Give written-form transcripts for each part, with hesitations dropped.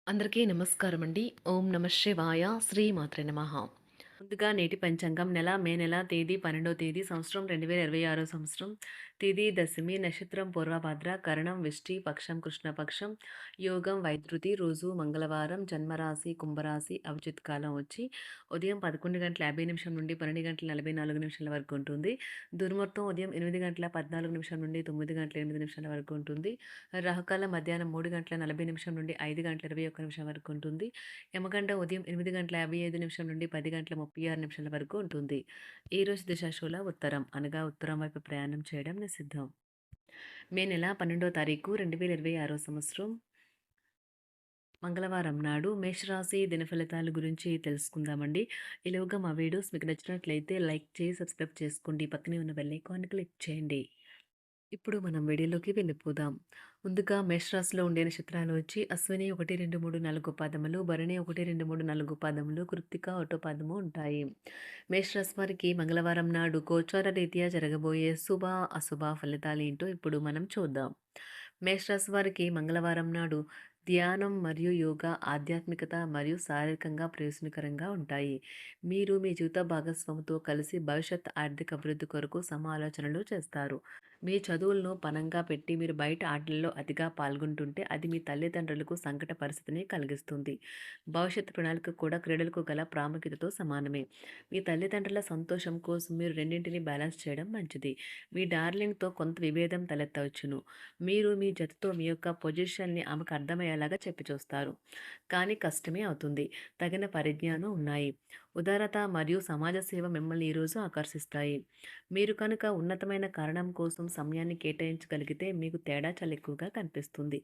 అందరికీ నమస్కారమండి. ఓం నమః శివాయ. శ్రీమాత్రే నమః. ముందుగా నేటి పంచాంగం మే నెల తేదీ 12వ తేదీ సంవత్సరం 2026 సంవత్సరం. తిథి దశమి, నక్షత్రం పూర్వభద్ర, కరణం విష్టి, పక్షం కృష్ణపక్షం, యోగం వైద్యుతి, రోజు మంగళవారం, జన్మరాశి కుంభరాశి, అభిజిత్ కాలం వచ్చి ఉదయం 11:50 నుండి 12:44 వరకు ఉంటుంది. దుర్ముహూర్తం ఉదయం 8:14 నుండి 9:08 వరకు ఉంటుంది. రాహుకాలం మధ్యాహ్నం 3:40 నుండి 5:21 వరకు ఉంటుంది. యమగండ ఉదయం 8:55 నుండి 10:36 వరకు ఉంటుంది. ఈరోజు దిశాశూల ఉత్తరం అనగా ఉత్తరం వైపు ప్రయాణం చేయడం నిషిద్ధం. మే నెల 12వ తారీఖు 2026 సంవత్సరం మంగళవారం నాడు మేషరాశి దిన ఫలితాల గురించి తెలుసుకుందామండి. ఈలోగా మా వీడియోస్ మీకు నచ్చినట్లయితే లైక్ చేసి సబ్స్క్రైబ్ చేసుకోండి. పక్కనే ఉన్న బెల్ ఐకాన్ క్లిక్ చేయండి. ఇప్పుడు మనం వీడియోలోకి వెళ్ళిపోదాం. ముందుగా మేషరాశిలో ఉండే నక్షత్రాలు వచ్చి అశ్విని 1, 2, 3, 4 పాదములు, భరణి 1, 2, 3, 4 పాదములు, కృత్తిక 1 పాదము ఉంటాయి. మేషరాశి వారికి మంగళవారం నాడు గోచార రీత్యా జరగబోయే శుభ అశుభ ఫలితాలు ఏంటో ఇప్పుడు మనం చూద్దాం. మేషరాశి వారికి మంగళవారం నాడు ధ్యానం మరియు యోగా ఆధ్యాత్మికత మరియు శారీరకంగా ప్రయోజనకరంగా ఉంటాయి. మీరు మీ జీవిత భాగస్వామితో కలిసి భవిష్యత్ ఆర్థిక అభివృద్ధి కొరకు సమాలోచనలు చేస్తారు. మీ చదువులను పణంగా పెట్టి మీరు బయట ఆటలలో అతిగా పాల్గొంటుంటే అది మీ తల్లిదండ్రులకు సంకట పరిస్థితిని కలిగిస్తుంది. భవిష్యత్ ప్రణాళిక కూడా క్రీడలకు గల ప్రాముఖ్యతతో సమానమే. మీ తల్లిదండ్రుల సంతోషం కోసం మీరు రెండింటిని బ్యాలెన్స్ చేయడం మంచిది. మీ డార్లింగ్తో కొంత విభేదం తలెత్తవచ్చును. మీరు మీ జతతో మీ యొక్క పొజిషన్ని ఆమెకు అర్థమయ్యేలాగా చెప్పి చూస్తారు, కానీ కష్టమే అవుతుంది. తగిన పరిజ్ఞానం ఉన్నాయి. ఉదారత మరియు సమాజ సేవ మిమ్మల్ని ఈరోజు ఆకర్షిస్తాయి. మీరు కనుక ఉన్నతమైన కారణం కోసం సమయాన్ని కేటాయించగలిగితే మీకు తేడా చాలా ఎక్కువగా కనిపిస్తుంది.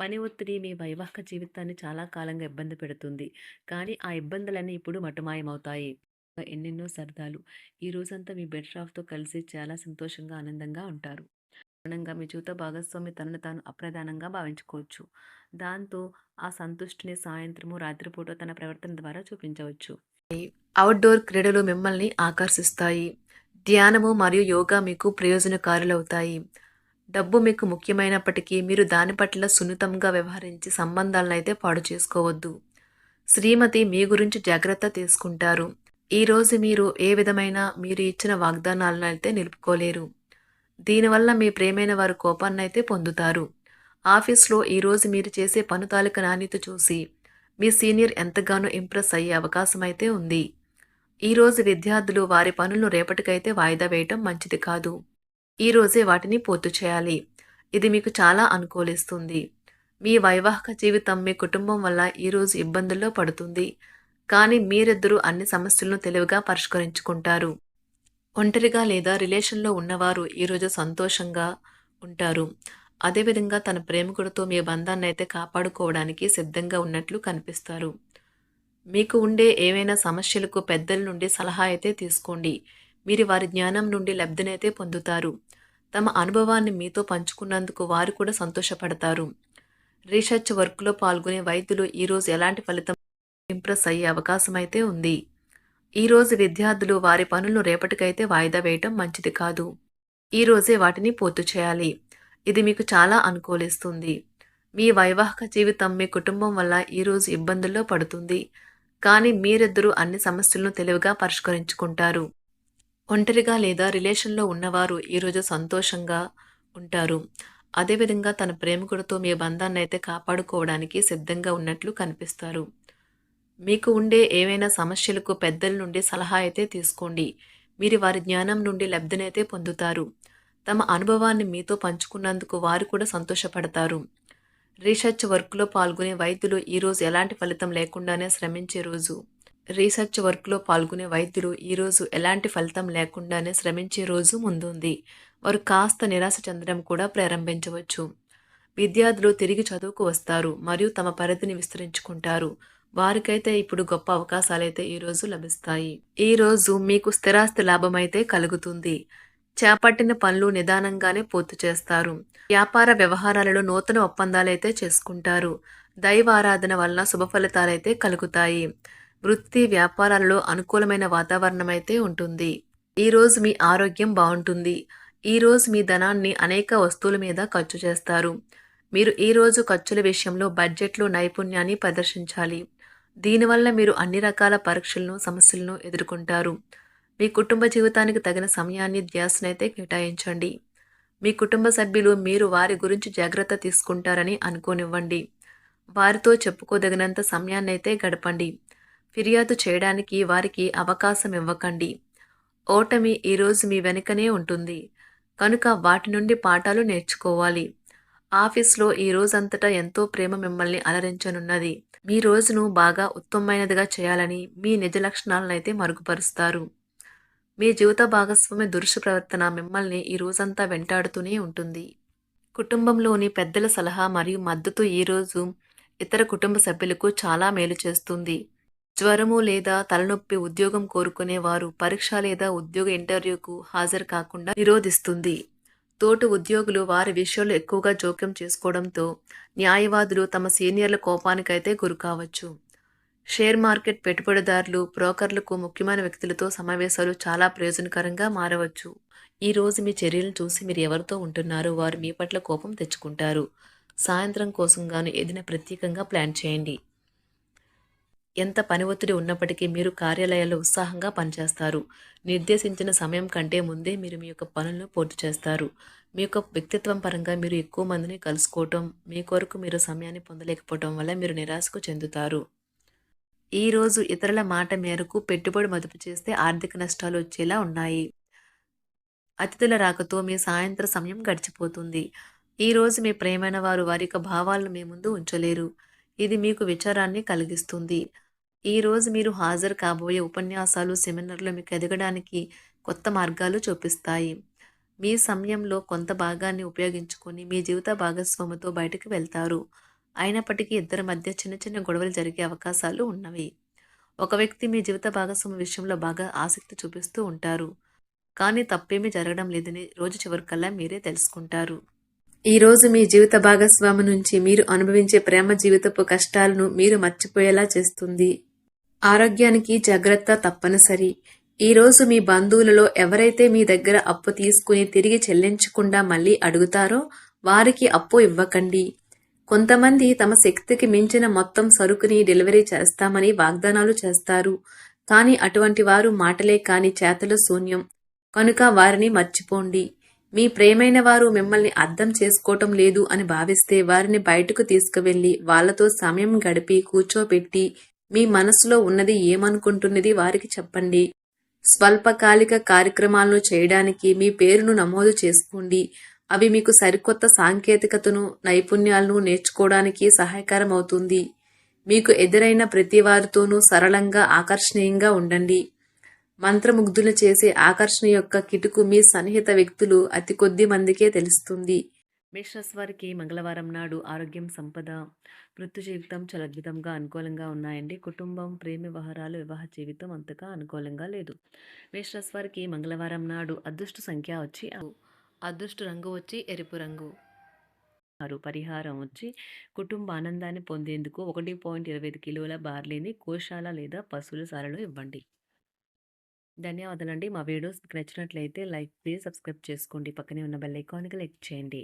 పని ఒత్తిడి మీ వైవాహిక జీవితాన్ని చాలా కాలంగా ఇబ్బంది పెడుతుంది, కానీ ఆ ఇబ్బందులన్నీ ఇప్పుడు మటుమాయమవుతాయి. ఎన్నెన్నో సరదాలు. ఈ రోజంతా మీ బెటర్ హాఫ్తో కలిసి చాలా సంతోషంగా ఆనందంగా ఉంటారు. కారణంగా మీ జీవిత భాగస్వామి తనను తాను అప్రధానంగా భావించుకోవచ్చు. దాంతో ఆ సంతుష్టిని సాయంత్రము రాత్రిపూట తన ప్రవర్తన ద్వారా చూపించవచ్చు. అవుట్డోర్ క్రీడలు మిమ్మల్ని ఆకర్షిస్తాయి. ధ్యానము మరియు యోగా మీకు ప్రయోజనకారులవుతాయి. డబ్బు మీకు ముఖ్యమైనప్పటికీ మీరు దాని పట్ల సున్నితంగా వ్యవహరించి సంబంధాలను అయితే పాడు చేసుకోవద్దు. శ్రీమతి మీ గురించి జాగ్రత్త తీసుకుంటారు. ఈరోజు మీరు ఏ విధమైన మీరు ఇచ్చిన వాగ్దానాలను అయితే నిలుపుకోలేరు. దీనివల్ల మీ ప్రేమైన వారు కోపాన్నైతే పొందుతారు. ఆఫీస్లో ఈరోజు మీరు చేసే పను తాలూకా నాణ్యత చూసి మీ సీనియర్ ఎంతగానో ఇంప్రెస్ అయ్యే అవకాశం అయితే ఉంది. ఈరోజు విద్యార్థులు వారి పనులను రేపటికైతే వాయిదా వేయటం మంచిది కాదు. ఈరోజే వాటిని పూర్తి చేయాలి. ఇది మీకు చాలా అనుకూలిస్తుంది. మీ వైవాహిక జీవితం మీ కుటుంబం వల్ల ఈరోజు ఇబ్బందుల్లో పడుతుంది, కానీ మీరిద్దరూ అన్ని సమస్యలను తెలివిగా పరిష్కరించుకుంటారు. ఒంటరిగా లేదా రిలేషన్లో ఉన్నవారు ఈరోజు సంతోషంగా ఉంటారు. అదేవిధంగా తన ప్రేమికుడితో మీ బంధాన్ని అయితే కాపాడుకోవడానికి సిద్ధంగా ఉన్నట్లు కనిపిస్తారు. మీకు ఉండే ఏవైనా సమస్యలకు పెద్దల నుండి సలహా అయితే తీసుకోండి. మీరు వారి జ్ఞానం నుండి లబ్ధినైతే పొందుతారు. తమ అనుభవాన్ని మీతో పంచుకున్నందుకు వారు కూడా సంతోషపడతారు. రీసెర్చ్ వర్క్లో పాల్గొనే వైద్యులు ఈరోజు ఎలాంటి ఫలితం ఇంప్రెస్ అయ్యే అవకాశం అయితే ఉంది. ఈరోజు విద్యార్థులు వారి పనులను రేపటికైతే వాయిదా వేయటం మంచిది కాదు. ఈరోజే వాటిని పూర్తి చేయాలి. ఇది మీకు చాలా అనుకూలిస్తుంది. మీ వైవాహిక జీవితం మీ కుటుంబం వల్ల ఈరోజు ఇబ్బందుల్లో పడుతుంది, కానీ మీరిద్దరూ అన్ని సమస్యలను తెలివిగా పరిష్కరించుకుంటారు. ఒంటరిగా లేదా రిలేషన్లో ఉన్నవారు ఈరోజు సంతోషంగా ఉంటారు. అదేవిధంగా తన ప్రేమికుడితో మీ బంధాన్ని అయితే కాపాడుకోవడానికి సిద్ధంగా ఉన్నట్లు కనిపిస్తారు. మీకు ఉండే ఏవైనా సమస్యలకు పెద్దల నుండి సలహా అయితే తీసుకోండి. మీరు వారి జ్ఞానం నుండి లబ్ధినైతే పొందుతారు. తమ అనుభవాన్ని మీతో పంచుకున్నందుకు వారు కూడా సంతోషపడతారు. రీసెర్చ్ వర్క్లో పాల్గొనే వైద్యులు ఈరోజు ఎలాంటి ఫలితం లేకుండానే శ్రమించే రోజు. రీసెర్చ్ వర్క్లో పాల్గొనే వైద్యులు ఈరోజు ఎలాంటి ఫలితం లేకుండానే శ్రమించే రోజు ముందుంది. వారు కాస్త నిరాశ చెందడం కూడా ప్రారంభించవచ్చు. విద్యార్థులు తిరిగి చదువుకు వస్తారు మరియు తమ పరిధిని విస్తరించుకుంటారు. వారికైతే ఇప్పుడు గొప్ప అవకాశాలైతే ఈరోజు లభిస్తాయి. ఈరోజు మీకు స్థిరాస్తి లాభమైతే కలుగుతుంది. చేపట్టిన పనులు నిదానంగానే పూర్తి చేస్తారు. వ్యాపార వ్యవహారాలలో నూతన ఒప్పందాలైతే చేసుకుంటారు. దైవారాధన వలన శుభ ఫలితాలైతే కలుగుతాయి. వృత్తి వ్యాపారాలలో అనుకూలమైన వాతావరణం అయితే ఉంటుంది. ఈరోజు మీ ఆరోగ్యం బాగుంటుంది. ఈరోజు మీ ధనాన్ని అనేక వస్తువుల మీద ఖర్చు చేస్తారు. మీరు ఈరోజు ఖర్చుల విషయంలో బడ్జెట్లో నైపుణ్యాన్ని ప్రదర్శించాలి. దీనివల్ల మీరు అన్ని రకాల పరీక్షలను, సమస్యలను ఎదుర్కొంటారు. మీ కుటుంబ జీవితానికి తగిన సమయాన్ని, ధ్యాసనైతే కేటాయించండి. మీ కుటుంబ సభ్యులు మీరు వారి గురించి జాగ్రత్త తీసుకుంటారని అనుకోనివ్వండి. వారితో చెప్పుకోదగినంత సమయాన్నైతే గడపండి. ఫిర్యాదు చేయడానికి వారికి అవకాశం ఇవ్వకండి. ఓటమి ఈరోజు మీ వెనుకనే ఉంటుంది. కనుక వాటి నుండి పాఠాలు నేర్చుకోవాలి. ఆఫీస్‌లో ఈ రోజంతటా ఎంతో ప్రేమ మిమ్మల్ని అలరించనున్నది. మీ రోజును బాగా ఉత్తమమైనదిగా చేయాలని మీ నిజ లక్షణాలనైతే మరుగుపరుస్తారు. మీ జీవిత భాగస్వామి దురుసు ప్రవర్తన మిమ్మల్ని ఈ రోజంతా వెంటాడుతూనే ఉంటుంది. కుటుంబంలోని పెద్దల సలహా మరియు మద్దతు ఈరోజు ఇతర కుటుంబ సభ్యులకు చాలా మేలు చేస్తుంది. జ్వరము లేదా తలనొప్పి ఉద్యోగం కోరుకునేవారు పరీక్ష లేదా ఉద్యోగ ఇంటర్వ్యూకు హాజరు కాకుండా నిరోధిస్తుంది. తోటి ఉద్యోగులు వారి విషయాల్లో ఎక్కువగా జోక్యం చేసుకోవడంతో న్యాయవాదులు తమ సీనియర్ల కోపానికైతే గురికావచ్చు. షేర్ మార్కెట్ పెట్టుబడిదారులు, బ్రోకర్లకు ముఖ్యమైన వ్యక్తులతో సమావేశాలు చాలా ప్రయోజనకరంగా మారవచ్చు. ఈ రోజు మీ చర్యలను చూసి మీరు ఎవరితో ఉంటున్నారో వారు మీ పట్ల కోపం తెచ్చుకుంటారు. సాయంత్రం కోసం గాను ఏదైనా ప్రత్యేకంగా ప్లాన్ చేయండి. ఎంత పని ఒత్తిడి ఉన్నప్పటికీ మీరు కార్యాలయాల్లో ఉత్సాహంగా పనిచేస్తారు. నిర్దేశించిన సమయం కంటే ముందే మీరు మీ యొక్క పనులను పూర్తి చేస్తారు. మీ యొక్క వ్యక్తిత్వం పరంగా మీరు ఎక్కువ మందిని కలుసుకోవటం, మీ కొరకు మీరు సమయాన్ని పొందలేకపోవటం వల్ల మీరు నిరాశకు చెందుతారు. ఈరోజు ఇతరుల మాట మేరకు పెట్టుబడి మదుపు చేస్తే ఆర్థిక నష్టాలు వచ్చేలా ఉన్నాయి. అతిథుల రాకతో మీ సాయంత్ర సమయం గడిచిపోతుంది. ఈరోజు మీ ప్రియమైన వారు వారి యొక్క భావాలను మీ ముందు ఉంచలేరు. ఇది మీకు విచారాన్ని కలిగిస్తుంది. ఈరోజు మీరు హాజరు కాబోయే ఉపన్యాసాలు, సెమినార్లు మీకు ఎదగడానికి కొత్త మార్గాలు చూపిస్తాయి. మీ సమయంలో కొంత భాగాన్ని ఉపయోగించుకొని మీ జీవిత భాగస్వామితో బయటకు వెళ్తారు. అయినప్పటికీ ఇద్దరి మధ్య చిన్న చిన్న గొడవలు జరిగే అవకాశాలు ఉన్నవి. ఒక వ్యక్తి మీ జీవిత భాగస్వామి విషయంలో బాగా ఆసక్తి చూపిస్తూ ఉంటారు. కానీ తప్పేమీ జరగడం లేదని రోజు చివరికల్లా మీరే తెలుసుకుంటారు. ఈరోజు మీ జీవిత భాగస్వామి నుంచి మీరు అనుభవించే ప్రేమ జీవితపు కష్టాలను మీరు మర్చిపోయేలా చేస్తుంది. ఆరోగ్యానికి జాగ్రత్త తప్పనిసరి. ఈరోజు మీ బంధువులలో ఎవరైతే మీ దగ్గర అప్పు తీసుకుని తిరిగి చెల్లించకుండా మళ్ళీ అడుగుతారో వారికి అప్పు ఇవ్వకండి. కొంతమంది తమ శక్తికి మించిన మొత్తం సరుకుని డెలివరీ చేస్తామని వాగ్దానాలు చేస్తారు. కానీ అటువంటి వారు మాటలే కాని చేతలు శూన్యం. కనుక వారిని మర్చిపోండి. మీ ప్రియమైన వారు మిమ్మల్ని అర్థం చేసుకోవటం లేదు అని భావిస్తే వారిని బయటకు తీసుకువెళ్ళి వాళ్లతో సమయం గడిపి కూర్చోబెట్టి మీ మనసులో ఉన్నది ఏమనుకుంటున్నది వారికి చెప్పండి. స్వల్పకాలిక కార్యక్రమాలను చేయడానికి మీ పేరును నమోదు చేసుకోండి. అవి మీకు సరికొత్త సాంకేతికతను, నైపుణ్యాలను నేర్చుకోవడానికి సహాయకరం అవుతుంది. మీకు ఎదురైన ప్రతి వారితోనూ సరళంగా, ఆకర్షణీయంగా ఉండండి. మంత్రముగ్ధులు చేసే ఆకర్షణ యొక్క కిటుకు మీ సన్నిహిత వ్యక్తులు అతి కొద్ది మందికే తెలుస్తుంది. మేషరాశి వారికి మంగళవారం నాడు ఆరోగ్యం, సంపద, వృత్తి జీవితం చాలా అద్భుతంగా అనుకూలంగా ఉన్నాయండి. కుటుంబం, ప్రేమ వ్యవహారాలు, వివాహ జీవితం అంతగా అనుకూలంగా లేదు. మేషరాశి వారికి మంగళవారం నాడు అదృష్ట సంఖ్య వచ్చి అదృష్ట రంగు వచ్చి ఎరుపు రంగు. పరిహారం వచ్చి కుటుంబ ఆనందాన్ని పొందేందుకు 1.25 కిలోల బార్లీని గోశాల లేదా పశువుల శాలలో ఇవ్వండి. ధన్యవాదాలండి. మా వీడియోస్ మీకు నచ్చినట్లయితే లైక్, ప్లీజ్ సబ్స్క్రైబ్ చేసుకోండి. పక్కనే ఉన్న బెల్ ఐకాన్‌కి క్లిక్ చేయండి.